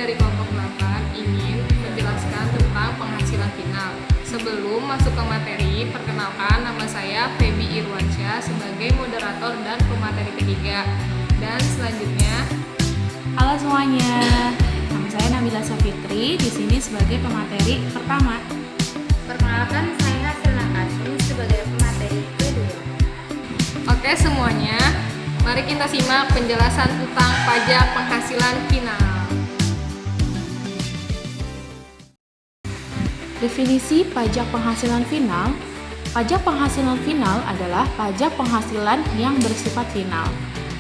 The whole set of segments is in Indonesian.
dari kelompok 8 ingin menjelaskan tentang penghasilan final. Sebelum masuk ke materi, perkenalkan nama saya Feby Irwansyah sebagai moderator dan pemateri ketiga. Dan selanjutnya, halo semuanya, nama saya Nabila Safitri, di sini sebagai pemateri pertama. Perkenalkan, saya Silna Kasum sebagai pemateri kedua. oke semuanya, mari kita simak penjelasan tentang pajak penghasilan final. Definisi pajak penghasilan final. Pajak penghasilan final adalah pajak penghasilan yang bersifat final,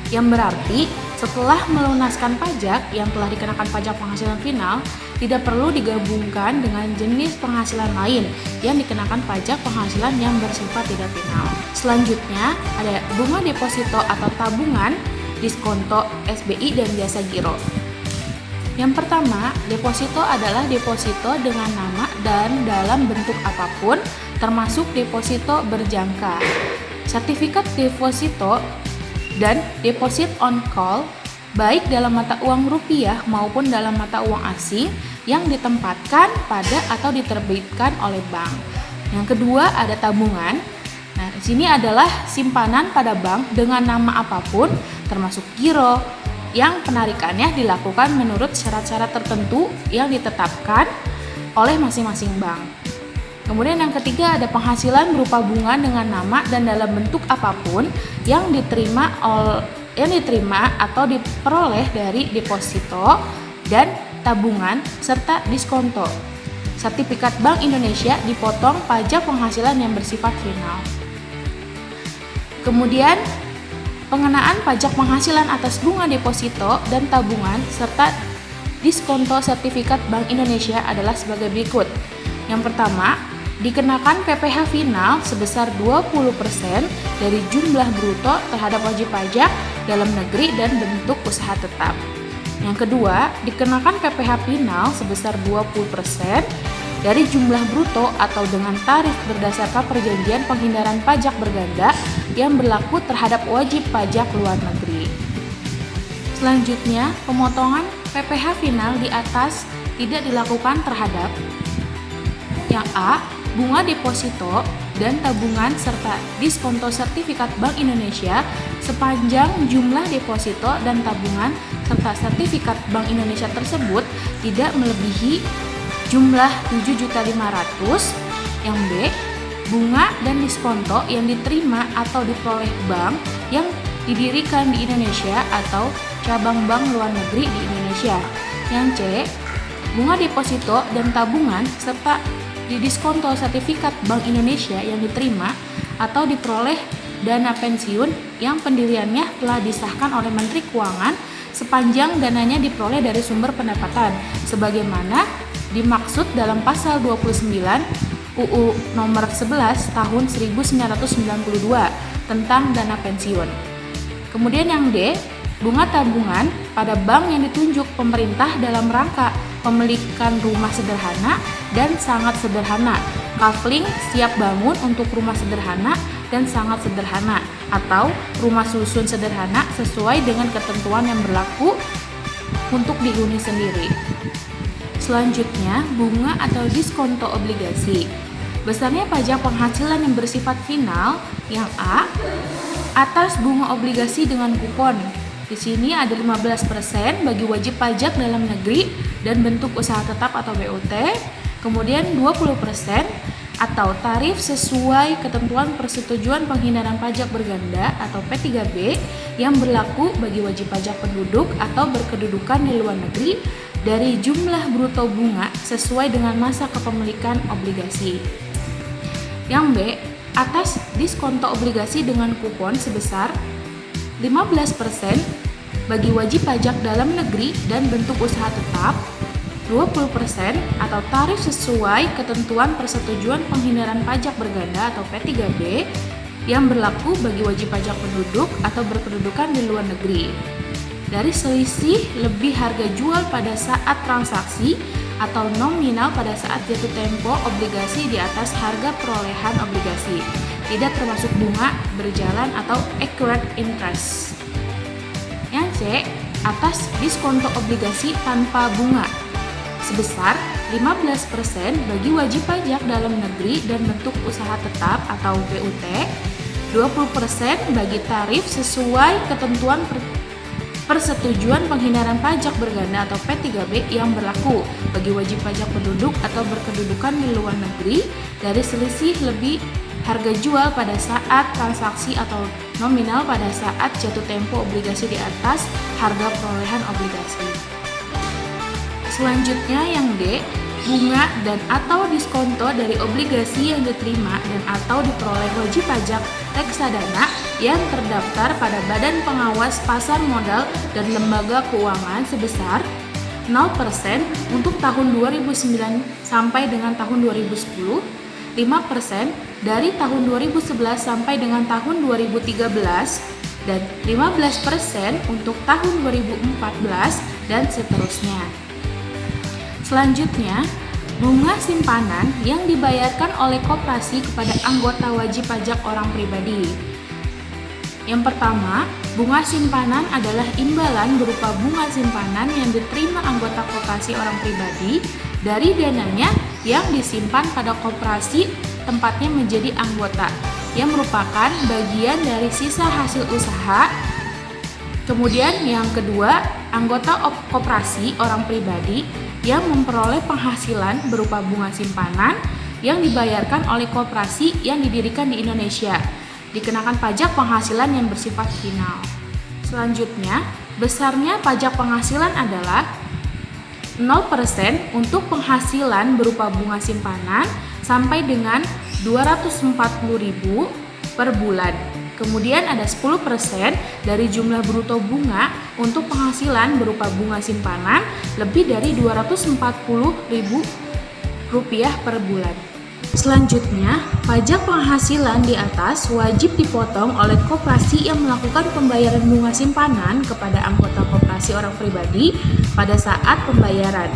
yang berarti setelah melunaskan pajak yang telah dikenakan pajak penghasilan final, tidak perlu digabungkan dengan jenis penghasilan lain yang dikenakan pajak penghasilan yang bersifat tidak final. Selanjutnya ada bunga deposito atau tabungan, diskonto, SBI, dan jasa giro. Yang pertama, deposito adalah deposito dengan nama dan dalam bentuk apapun, termasuk deposito berjangka. Sertifikat deposito dan deposit on call, baik dalam mata uang rupiah maupun dalam mata uang asing yang ditempatkan pada atau diterbitkan oleh bank. Yang kedua ada tabungan. Nah, di sini adalah simpanan pada bank dengan nama apapun, termasuk giro, yang penarikannya dilakukan menurut syarat-syarat tertentu yang ditetapkan oleh masing-masing bank. Kemudian yang ketiga ada penghasilan berupa bunga dengan nama dan dalam bentuk apapun yang diterima atau diperoleh dari deposito dan tabungan serta diskonto. Sertifikat Bank Indonesia dipotong pajak penghasilan yang bersifat final. Kemudian pengenaan pajak penghasilan atas bunga deposito dan tabungan serta diskonto sertifikat Bank Indonesia adalah sebagai berikut. Yang pertama, dikenakan PPh final sebesar 20% dari jumlah bruto terhadap wajib pajak dalam negeri dan bentuk usaha tetap. Yang kedua, dikenakan PPh final sebesar 20% dari jumlah bruto atau dengan tarif berdasarkan perjanjian penghindaran pajak berganda yang berlaku terhadap wajib pajak luar negeri. Selanjutnya, pemotongan PPh final di atas tidak dilakukan terhadap yang A, bunga deposito dan tabungan serta diskonto sertifikat Bank Indonesia sepanjang jumlah deposito dan tabungan serta sertifikat Bank Indonesia tersebut tidak melebihi jumlah 7.500.000. Yang B, bunga dan diskonto yang diterima atau diperoleh bank yang didirikan di Indonesia atau cabang bank luar negeri di Indonesia. Yang C, bunga deposito dan tabungan serta diskonto sertifikat Bank Indonesia yang diterima atau diperoleh dana pensiun yang pendiriannya telah disahkan oleh Menteri Keuangan sepanjang dananya diperoleh dari sumber pendapatan sebagaimana dimaksud dalam pasal 29 UU nomor 11 tahun 1992 tentang dana pensiun. Kemudian yang D, bunga tabungan pada bank yang ditunjuk pemerintah dalam rangka pemilikan rumah sederhana dan sangat sederhana, kafling siap bangun untuk rumah sederhana dan sangat sederhana, atau rumah susun sederhana sesuai dengan ketentuan yang berlaku untuk dihuni sendiri. Selanjutnya, bunga atau diskonto obligasi. Besarnya pajak penghasilan yang bersifat final, yang A, atas bunga obligasi dengan kupon. Di sini ada 15% bagi wajib pajak dalam negeri dan bentuk usaha tetap atau BUT, kemudian 20% atau tarif sesuai ketentuan persetujuan penghindaran pajak berganda atau P3B yang berlaku bagi wajib pajak penduduk atau berkedudukan di luar negeri dari jumlah bruto bunga sesuai dengan masa kepemilikan obligasi. Yang B, atas diskonto obligasi dengan kupon sebesar 15% bagi wajib pajak dalam negeri dan bentuk usaha tetap, 20% atau tarif sesuai ketentuan persetujuan penghindaran pajak berganda atau P3B yang berlaku bagi wajib pajak penduduk atau berkedudukan di luar negeri. Dari selisih lebih harga jual pada saat transaksi atau nominal pada saat jatuh tempo obligasi di atas harga perolehan obligasi, tidak termasuk bunga berjalan atau accrued interest. Yang C, atas diskonto obligasi tanpa bunga sebesar 15% bagi wajib pajak dalam negeri dan bentuk usaha tetap atau BUT, 20% bagi tarif sesuai ketentuan persetujuan penghindaran pajak berganda atau P3B yang berlaku bagi wajib pajak penduduk atau berkedudukan di luar negeri dari selisih lebih harga jual pada saat transaksi atau nominal pada saat jatuh tempo obligasi di atas harga perolehan obligasi. Selanjutnya yang D, bunga dan atau diskonto dari obligasi yang diterima dan atau diperoleh wajib pajak reksadana yang terdaftar pada Badan Pengawas Pasar Modal dan Lembaga Keuangan sebesar 0% untuk tahun 2009 sampai dengan tahun 2010, 5% dari tahun 2011 sampai dengan tahun 2013, dan 15% untuk tahun 2014 dan seterusnya. Selanjutnya, bunga simpanan yang dibayarkan oleh koperasi kepada anggota wajib pajak orang pribadi. Yang pertama, bunga simpanan adalah imbalan berupa bunga simpanan yang diterima anggota koperasi orang pribadi dari dananya yang disimpan pada koperasi tempatnya menjadi anggota, yang merupakan bagian dari sisa hasil usaha. Kemudian yang kedua, anggota koperasi orang pribadi yang memperoleh penghasilan berupa bunga simpanan yang dibayarkan oleh koperasi yang didirikan di Indonesia, dikenakan pajak penghasilan yang bersifat final. Selanjutnya, besarnya pajak penghasilan adalah 0% untuk penghasilan berupa bunga simpanan sampai dengan 240.000 per bulan. Kemudian ada 10% dari jumlah bruto bunga untuk penghasilan berupa bunga simpanan lebih dari Rp240.000 per bulan. Selanjutnya, pajak penghasilan di atas wajib dipotong oleh koperasi yang melakukan pembayaran bunga simpanan kepada anggota koperasi orang pribadi pada saat pembayaran.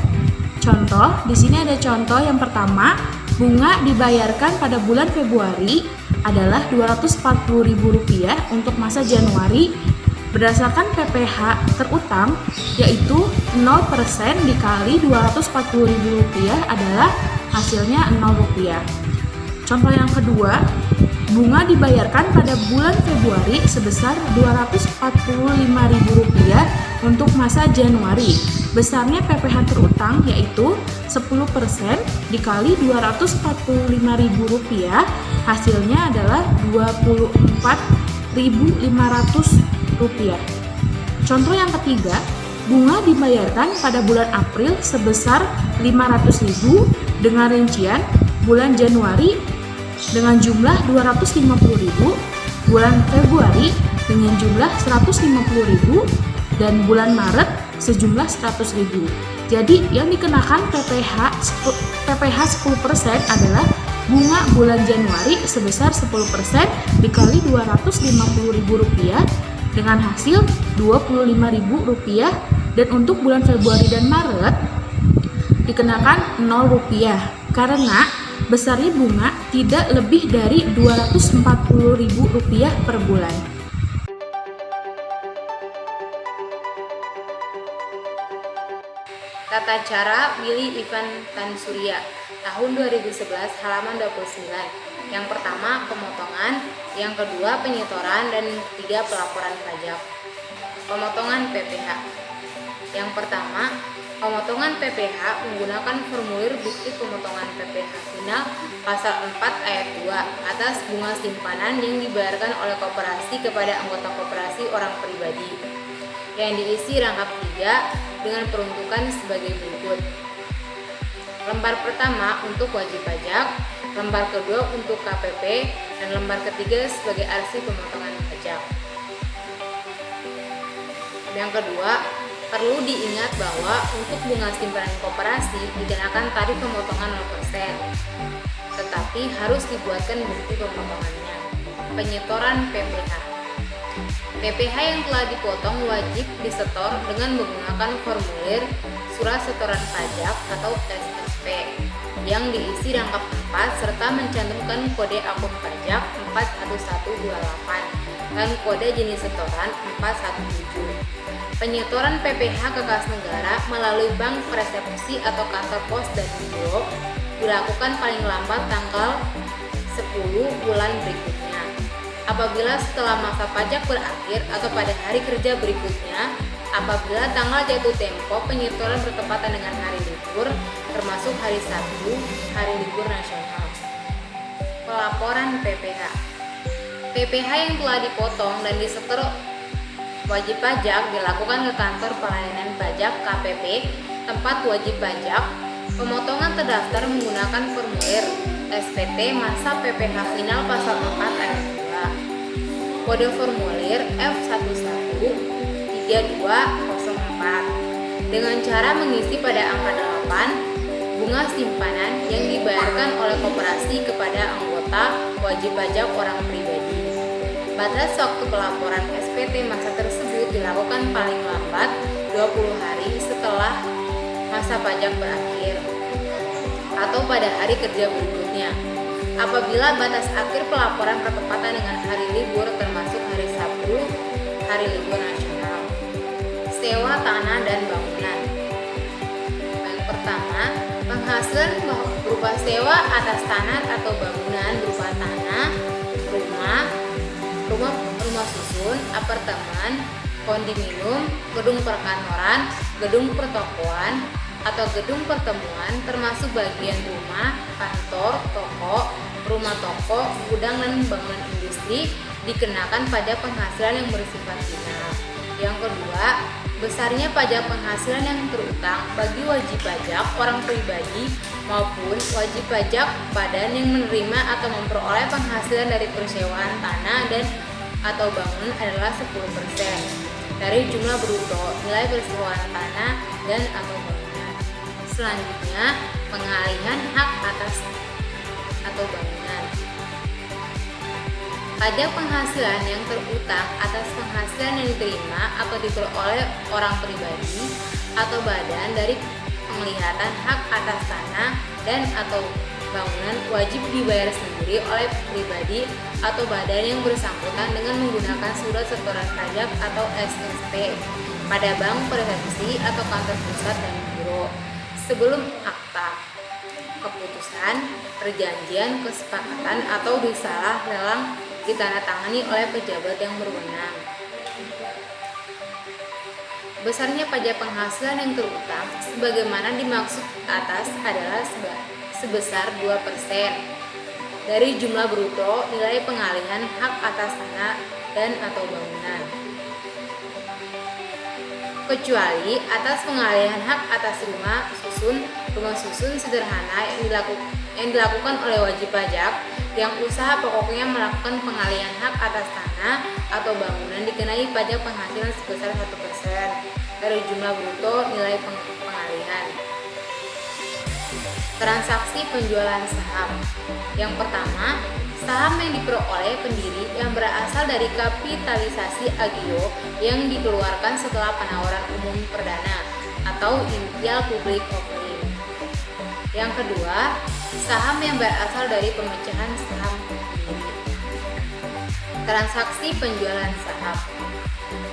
Contoh, di sini ada contoh yang pertama, bunga dibayarkan pada bulan Februari adalah Rp240.000 untuk masa Januari berdasarkan PPh terutang, yaitu 0% dikali Rp240.000 adalah hasilnya Rp0. Contoh yang kedua, bunga dibayarkan pada bulan Februari sebesar Rp245.000 untuk masa Januari. Besarnya PPh terutang yaitu 10% dikali Rp245.000, hasilnya adalah Rp24.500. Contoh yang ketiga, bunga dibayarkan pada bulan April sebesar Rp500.000 dengan rincian bulan Januari dengan jumlah Rp250.000, bulan Februari dengan jumlah Rp150.000, dan bulan Maret sejumlah Rp100.000. Jadi yang dikenakan PPh 10% adalah bunga bulan Januari sebesar 10% dikali Rp250.000 dengan hasil Rp25.000, dan untuk bulan Februari dan Maret dikenakan Rp0 karena besarnya bunga tidak lebih dari Rp240.000 per bulan. Tata cara Willy Ivan Tansurya, tahun 2011, halaman 29. Yang pertama, pemotongan. Yang kedua, penyetoran. Dan ketiga, pelaporan pajak. Pemotongan PPh. Yang pertama, pemotongan PPh menggunakan formulir bukti pemotongan PPh final pasal 4 ayat 2 atas bunga simpanan yang dibayarkan oleh koperasi kepada anggota koperasi orang pribadi, yang diisi rangkap 3 dengan peruntukan sebagai berikut. Lembar pertama untuk wajib pajak, lembar kedua untuk KPP, dan lembar ketiga sebagai arsip pemotongan pajak. Yang kedua, perlu diingat bahwa untuk bunga simpanan koperasi dikenakan tarif pemotongan 0%, tetapi harus dibuatkan bukti pemotongannya. Penyetoran PPh. PPh yang telah dipotong wajib disetor dengan menggunakan formulir surat setoran pajak atau SSP yang diisi rangkap 4 serta mencantumkan kode akun pajak 41128 dan kode jenis setoran 417. Penyetoran PPh ke kas negara melalui bank persepsi atau kantor pos dan bulog dilakukan paling lambat tanggal 10 bulan berikutnya. Apabila setelah masa pajak berakhir atau pada hari kerja berikutnya, apabila tanggal jatuh tempo penyetoran bertepatan dengan hari libur, termasuk hari Sabtu, hari libur nasional. Pelaporan PPh. PPh yang telah dipotong dan disetor wajib pajak dilakukan ke kantor pelayanan pajak KPP tempat wajib pajak. Pemotongan terdaftar menggunakan formulir SPT masa PPh final pasal 4 ayat 2. Kode formulir F113204 dengan cara mengisi pada angka 8 bunga simpanan yang dibayarkan oleh koperasi kepada anggota wajib pajak orang pribadi. Batas waktu pelaporan SPT masa tersebut dilakukan paling lambat 20 hari setelah masa pajak berakhir atau pada hari kerja berikutnya. Apabila batas akhir pelaporan bertepatan dengan hari libur termasuk hari Sabtu, hari libur nasional. Sewa tanah dan bangunan. Yang pertama, penghasilan berupa sewa atas tanah atau bangunan berupa tanah, rumah susun, apartemen, kondominium, gedung perkantoran, gedung pertokoan atau gedung pertemuan termasuk bagian rumah, kantor, toko, rumah toko, gudang dan bangunan industri dikenakan pajak penghasilan yang bersifat final. Yang kedua, besarnya pajak penghasilan yang terutang bagi wajib pajak orang pribadi maupun wajib pajak badan yang menerima atau memperoleh penghasilan dari persewaan tanah dan atau bangunan adalah 10% dari jumlah bruto nilai persewaan tanah dan atau bangunan. Selanjutnya, pengalihan hak atas atau bangunan. Pajak penghasilan yang terutang atas penghasilan yang diterima atau diperoleh orang pribadi atau badan dari penglihatan hak atas tanah dan atau bangunan wajib dibayar sendiri oleh pribadi atau badan yang bersangkutan dengan menggunakan surat setoran pajak atau SSP pada bank persepsi atau kantor pusat dan biro sebelum akta keputusan, perjanjian, kesepakatan atau risalah lelang ditandatangani oleh pejabat yang berwenang. Besarnya pajak penghasilan yang terutang sebagaimana dimaksud atas adalah sebesar 2% dari jumlah bruto nilai pengalihan hak atas tanah dan atau bangunan, kecuali atas pengalihan hak atas rumah susun sederhana yang dilakukan oleh wajib pajak yang usaha pokoknya melakukan pengalihan hak atas tanah atau bangunan dikenai pajak penghasilan sebesar 1% dari jumlah bruto nilai pengalihan. Transaksi penjualan saham. Yang pertama, saham yang diperoleh pendiri yang berasal dari kapitalisasi agio yang dikeluarkan setelah penawaran umum perdana atau initial public offering. Yang kedua, saham yang berasal dari pemecahan saham pendiri. Transaksi penjualan saham.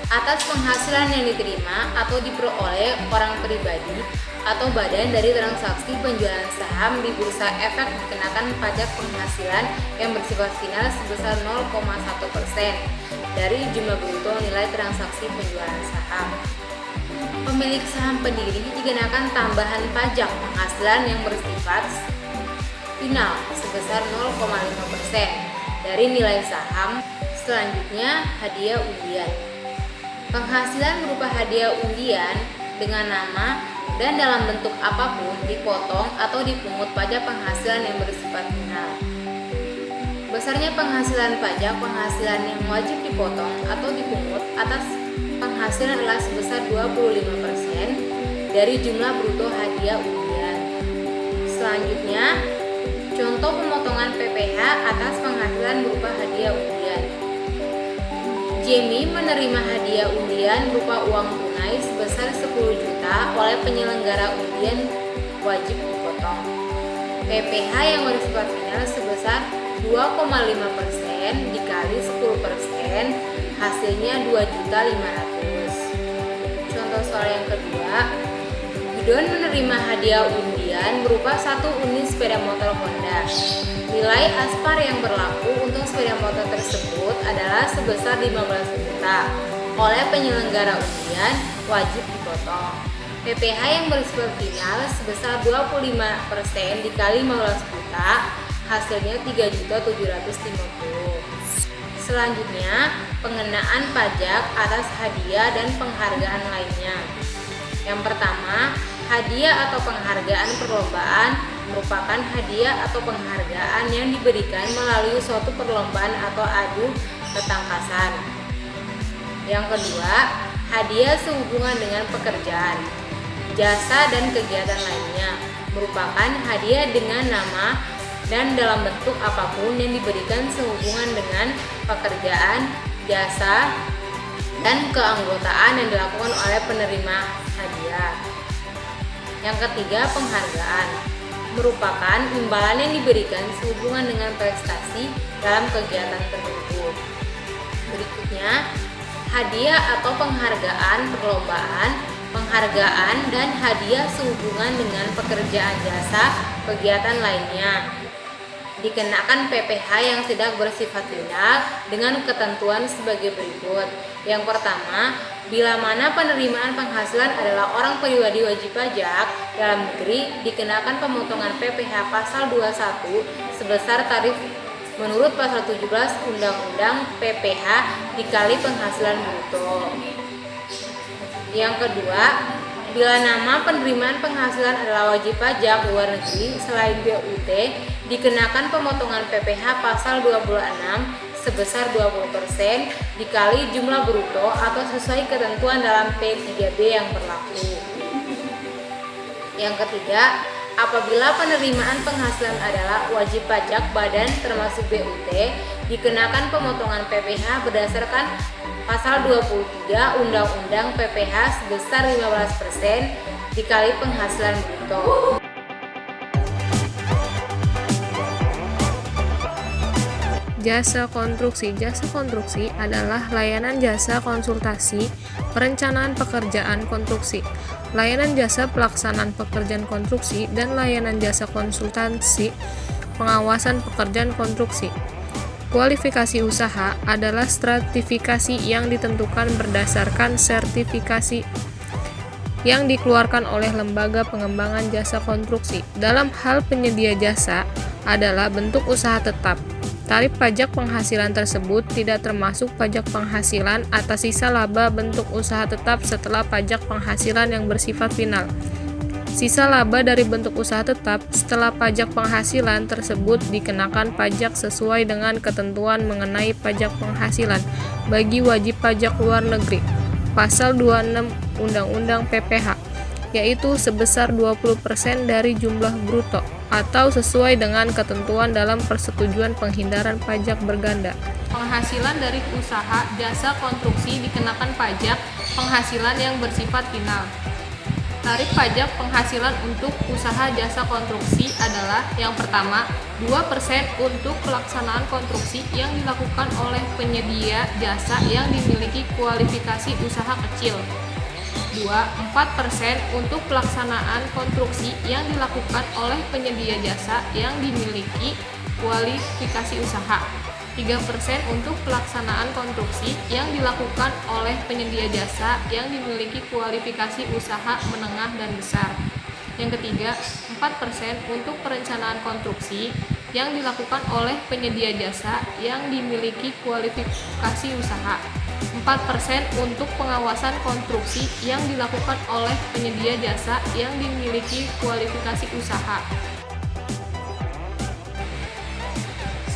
Atas penghasilan yang diterima atau diperoleh orang pribadi atau badan dari transaksi penjualan saham di bursa efek dikenakan pajak penghasilan yang bersifat final sebesar 0,1% dari jumlah bruto nilai transaksi penjualan saham. Pemilik saham pendiri dikenakan tambahan pajak penghasilan yang bersifat final sebesar 0,5% dari nilai saham. Selanjutnya, hadiah undian. Penghasilan berupa hadiah undian dengan nama dan dalam bentuk apapun dipotong atau dipungut pajak penghasilan yang bersifat final. Besarnya penghasilan pajak penghasilan yang wajib dipotong atau dipungut atas penghasilan adalah sebesar 25% dari jumlah bruto hadiah undian. Selanjutnya, contoh pemotongan PPh atas penghasilan berupa hadiah undian. Jamie menerima hadiah undian berupa uang tunai sebesar 10 juta oleh penyelenggara undian wajib dipotong. PPh yang bersifat final sebesar 2,5% dikali 10% hasilnya 2.500.000. soal yang kedua. Gidon menerima hadiah undian berupa 1 unit sepeda motor Honda. Nilai aspar yang berlaku untuk sepeda motor tersebut adalah sebesar 15 juta. Oleh penyelenggara undian wajib dipotong. PPh yang bersifat final sebesar 25% dikali 15 juta, hasilnya 3.750.000. Selanjutnya, pengenaan pajak atas hadiah dan penghargaan lainnya. Yang pertama, hadiah atau penghargaan perlombaan merupakan hadiah atau penghargaan yang diberikan melalui suatu perlombaan atau adu ketangkasan. Yang kedua, hadiah sehubungan dengan pekerjaan, jasa dan kegiatan lainnya merupakan hadiah dengan nama dan dalam bentuk apapun yang diberikan sehubungan dengan pekerjaan, jasa, dan keanggotaan yang dilakukan oleh penerima hadiah. Yang ketiga, penghargaan merupakan imbalan yang diberikan sehubungan dengan prestasi dalam kegiatan tertentu. Berikutnya, hadiah atau penghargaan perlombaan, penghargaan dan hadiah sehubungan dengan pekerjaan jasa, kegiatan lainnya dikenakan PPh yang tidak bersifat final dengan ketentuan sebagai berikut. Yang pertama, bila mana penerimaan penghasilan adalah orang pribadi wajib pajak dalam negeri, dikenakan pemotongan PPh pasal 21 sebesar tarif menurut pasal 17 Undang-Undang PPh dikali penghasilan bruto. Yang kedua, bila nama penerimaan penghasilan adalah wajib pajak luar negeri selain BUT, dikenakan pemotongan PPh pasal 26 sebesar 20% dikali jumlah bruto atau sesuai ketentuan dalam P3B yang berlaku. Yang ketiga, apabila penerimaan penghasilan adalah wajib pajak badan termasuk BUT, dikenakan pemotongan PPh berdasarkan pasal 23 Undang-Undang PPh sebesar 15% dikali penghasilan bruto. Jasa konstruksi. Jasa konstruksi adalah layanan jasa konsultasi perencanaan pekerjaan konstruksi, layanan jasa pelaksanaan pekerjaan konstruksi, dan layanan jasa konsultasi pengawasan pekerjaan konstruksi. Kualifikasi usaha adalah stratifikasi yang ditentukan berdasarkan sertifikasi yang dikeluarkan oleh lembaga pengembangan jasa konstruksi. Dalam hal penyedia jasa adalah bentuk usaha tetap. Tarif pajak penghasilan tersebut tidak termasuk pajak penghasilan atas sisa laba bentuk usaha tetap setelah pajak penghasilan yang bersifat final. Sisa laba dari bentuk usaha tetap setelah pajak penghasilan tersebut dikenakan pajak sesuai dengan ketentuan mengenai pajak penghasilan bagi wajib pajak luar negeri. Pasal 26 Undang-Undang PPh, yaitu sebesar 20% dari jumlah bruto atau sesuai dengan ketentuan dalam persetujuan penghindaran pajak berganda. Penghasilan dari usaha jasa konstruksi dikenakan pajak penghasilan yang bersifat final. Tarif pajak penghasilan untuk usaha jasa konstruksi adalah yang pertama, 2% untuk pelaksanaan konstruksi yang dilakukan oleh penyedia jasa yang dimiliki kualifikasi usaha kecil. 2. 4% untuk pelaksanaan konstruksi yang dilakukan oleh penyedia jasa yang dimiliki kualifikasi usaha. 3% untuk pelaksanaan konstruksi yang dilakukan oleh penyedia jasa yang dimiliki kualifikasi usaha menengah dan besar. Yang ketiga, 4% untuk perencanaan konstruksi yang dilakukan oleh penyedia jasa yang dimiliki kualifikasi usaha. 4% untuk pengawasan konstruksi yang dilakukan oleh penyedia jasa yang dimiliki kualifikasi usaha.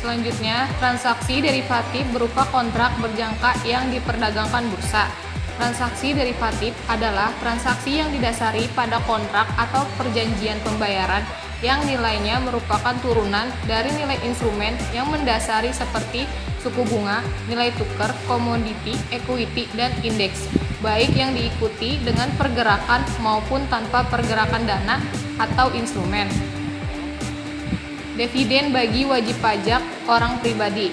Selanjutnya, transaksi derivatif berupa kontrak berjangka yang diperdagangkan bursa. Transaksi derivatif adalah transaksi yang didasari pada kontrak atau perjanjian pembayaran yang nilainya merupakan turunan dari nilai instrumen yang mendasari seperti suku bunga, nilai tukar, komoditi, equity, dan indeks, baik yang diikuti dengan pergerakan maupun tanpa pergerakan dana atau instrumen. Dividen bagi wajib pajak orang pribadi.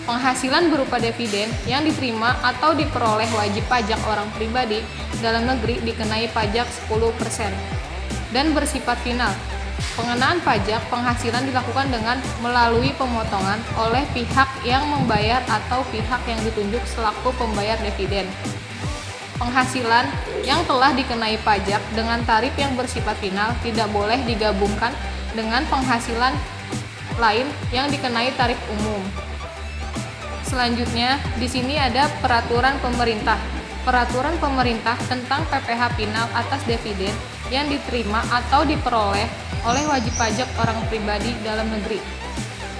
Penghasilan berupa dividen yang diterima atau diperoleh wajib pajak orang pribadi dalam negeri dikenai pajak 10% dan bersifat final. Pengenaan pajak penghasilan dilakukan dengan melalui pemotongan oleh pihak yang membayar atau pihak yang ditunjuk selaku pembayar dividen. Penghasilan yang telah dikenai pajak dengan tarif yang bersifat final tidak boleh digabungkan dengan penghasilan lain yang dikenai tarif umum. Selanjutnya, di sini ada peraturan pemerintah. Peraturan pemerintah tentang PPh final atas dividen yang diterima atau diperoleh oleh wajib pajak orang pribadi dalam negeri.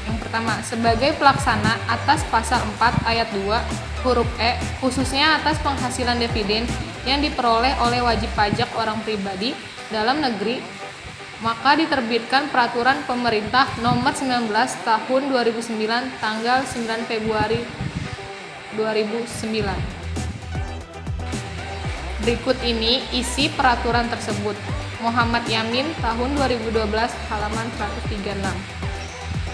Yang pertama, sebagai pelaksana atas pasal 4 ayat 2 huruf E, khususnya atas penghasilan dividen yang diperoleh oleh wajib pajak orang pribadi dalam negeri, maka diterbitkan peraturan pemerintah nomor 19 tahun 2009 tanggal 9 Februari 2009. Berikut ini isi peraturan tersebut. Muhammad Yamin tahun 2012 halaman 136.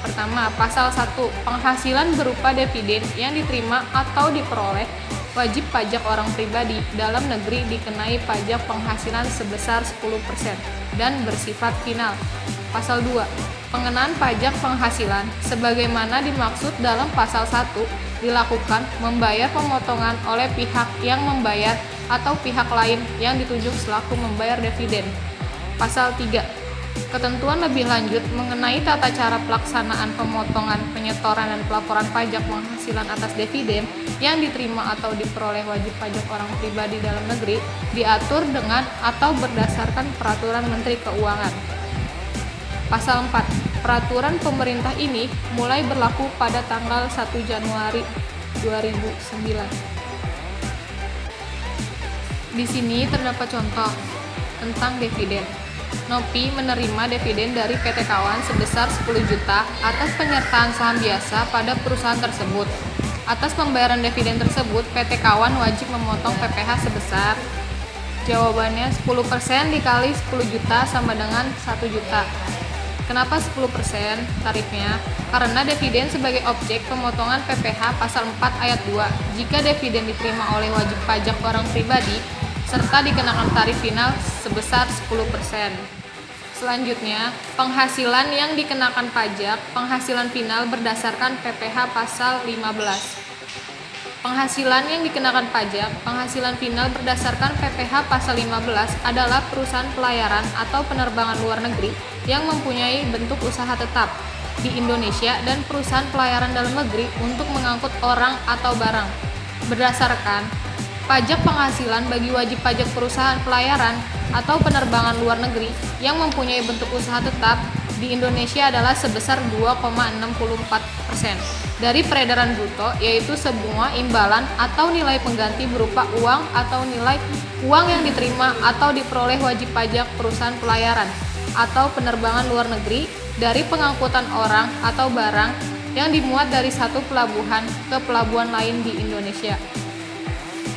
Pertama, pasal 1, penghasilan berupa dividen yang diterima atau diperoleh wajib pajak orang pribadi dalam negeri dikenai pajak penghasilan sebesar 10% dan bersifat final. Pasal 2, pengenaan pajak penghasilan sebagaimana dimaksud dalam pasal 1 dilakukan membayar pemotongan oleh pihak yang membayar atau pihak lain yang ditunjuk selaku membayar dividen. Pasal 3, ketentuan lebih lanjut mengenai tata cara pelaksanaan pemotongan, penyetoran, dan pelaporan pajak penghasilan atas dividen yang diterima atau diperoleh wajib pajak orang pribadi dalam negeri diatur dengan atau berdasarkan peraturan Menteri Keuangan. Pasal 4, peraturan pemerintah ini mulai berlaku pada tanggal 1 Januari 2009. Di sini terdapat contoh tentang dividen. Nopi menerima dividen dari PT Kawan sebesar 10 juta atas penyertaan saham biasa pada perusahaan tersebut. Atas pembayaran dividen tersebut, PT Kawan wajib memotong PPh sebesar, jawabannya 10% dikali 10 juta sama dengan 1 juta. Kenapa 10% tarifnya? Karena dividen sebagai objek pemotongan PPh pasal 4 ayat 2 jika dividen diterima oleh wajib pajak orang pribadi serta dikenakan tarif final sebesar 10%. Selanjutnya, penghasilan yang dikenakan pajak penghasilan final berdasarkan PPh pasal 15. Penghasilan yang dikenakan pajak penghasilan final berdasarkan PPh pasal 15 adalah perusahaan pelayaran atau penerbangan luar negeri yang mempunyai bentuk usaha tetap di Indonesia dan perusahaan pelayaran dalam negeri untuk mengangkut orang atau barang. Berdasarkan pajak penghasilan bagi wajib pajak perusahaan pelayaran atau penerbangan luar negeri yang mempunyai bentuk usaha tetap di Indonesia adalah sebesar 2,64% dari peredaran bruto, yaitu sebuah imbalan atau nilai pengganti berupa uang atau nilai uang yang diterima atau diperoleh wajib pajak perusahaan pelayaran atau penerbangan luar negeri dari pengangkutan orang atau barang yang dimuat dari satu pelabuhan ke pelabuhan lain di Indonesia.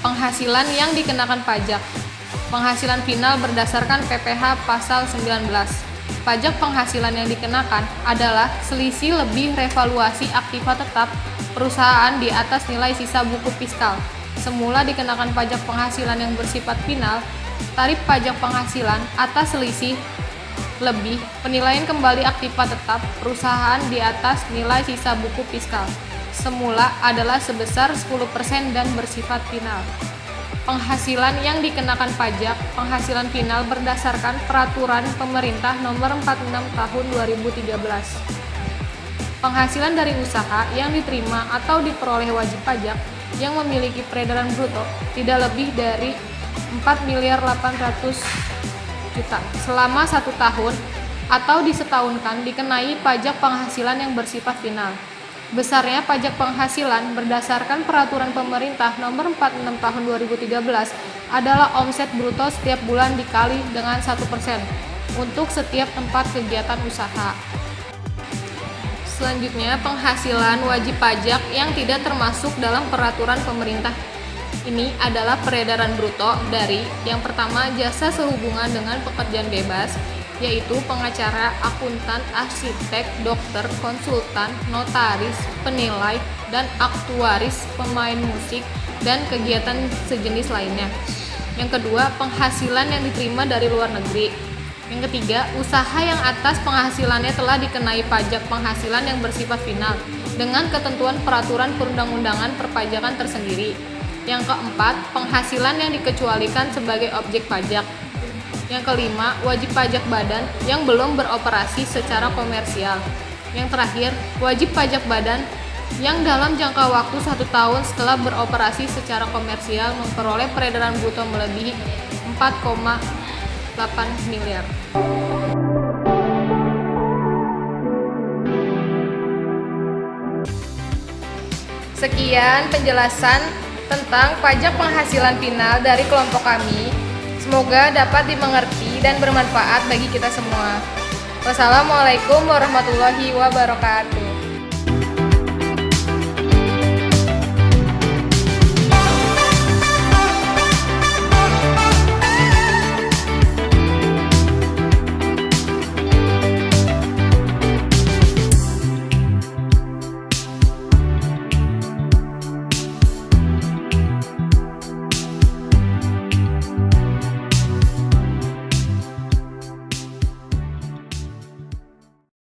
Penghasilan yang dikenakan pajak penghasilan final berdasarkan PPh pasal 19. Pajak penghasilan yang dikenakan adalah selisih lebih revaluasi aktiva tetap perusahaan di atas nilai sisa buku fiskal. Semula dikenakan pajak penghasilan yang bersifat final, tarif pajak penghasilan atas selisih lebih penilaian kembali aktiva tetap perusahaan di atas nilai sisa buku fiskal. Semula adalah sebesar 10% dan bersifat final. Penghasilan yang dikenakan pajak penghasilan final berdasarkan peraturan pemerintah nomor 46 tahun 2013. Penghasilan dari usaha yang diterima atau diperoleh wajib pajak yang memiliki peredaran bruto tidak lebih dari 4.800.000.000 selama 1 tahun atau disetahunkan dikenai pajak penghasilan yang bersifat final. Besarnya pajak penghasilan berdasarkan peraturan pemerintah nomor 46 tahun 2013 adalah omset bruto setiap bulan dikali dengan 1% untuk setiap tempat kegiatan usaha. Selanjutnya, penghasilan wajib pajak yang tidak termasuk dalam peraturan pemerintah ini adalah peredaran bruto dari yang pertama jasa sehubungan dengan pekerjaan bebas, yaitu pengacara, akuntan, arsitek, dokter, konsultan, notaris, penilai, dan aktuaris, pemain musik, dan kegiatan sejenis lainnya. Yang kedua, penghasilan yang diterima dari luar negeri. Yang ketiga, usaha yang atas penghasilannya telah dikenai pajak penghasilan yang bersifat final dengan ketentuan peraturan perundang-undangan perpajakan tersendiri. Yang keempat, penghasilan yang dikecualikan sebagai objek pajak. Yang kelima, wajib pajak badan yang belum beroperasi secara komersial. Yang terakhir, wajib pajak badan yang dalam jangka waktu 1 tahun setelah beroperasi secara komersial memperoleh peredaran bruto melebihi 4,8 miliar. Sekian penjelasan tentang pajak penghasilan final dari kelompok kami. Semoga dapat dimengerti dan bermanfaat bagi kita semua. Wassalamualaikum warahmatullahi wabarakatuh.